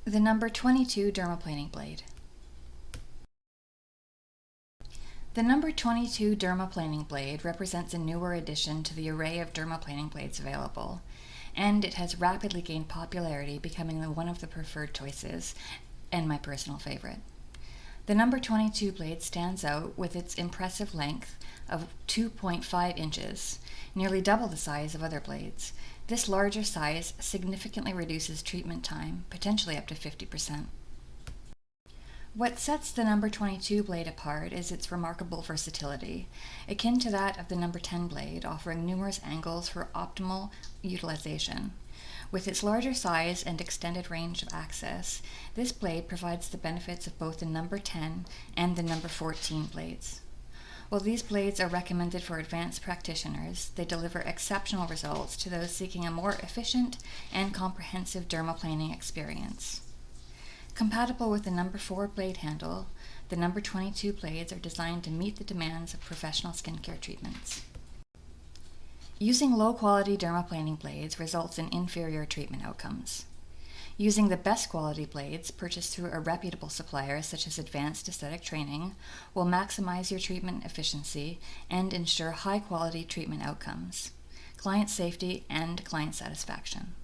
The number 22 dermaplaning blade. The number 22 dermaplaning blade represents a newer addition to the array of dermaplaning blades available, and it has rapidly gained popularity, becoming one of the preferred choices and my personal favorite. The number 22 blade stands out with its impressive length of 2.5 inches, nearly double the size of other blades. This larger size significantly reduces treatment time, potentially up to 50%. What sets the number 22 blade apart is its remarkable versatility, akin to that of the number 10 blade, offering numerous angles for optimal utilization. With its larger size and extended range of access, this blade provides the benefits of both the number 10 and the number 14 blades. While these blades are recommended for advanced practitioners, they deliver exceptional results to those seeking a more efficient and comprehensive dermaplaning experience. Compatible with the number 4 blade handle, the number 22 blades are designed to meet the demands of professional skincare treatments. Using low-quality dermaplaning blades results in inferior treatment outcomes. Using the best quality blades purchased through a reputable supplier such as Advanced Esthetic Training will maximize your treatment efficiency and ensure high-quality treatment outcomes, client safety, and client satisfaction.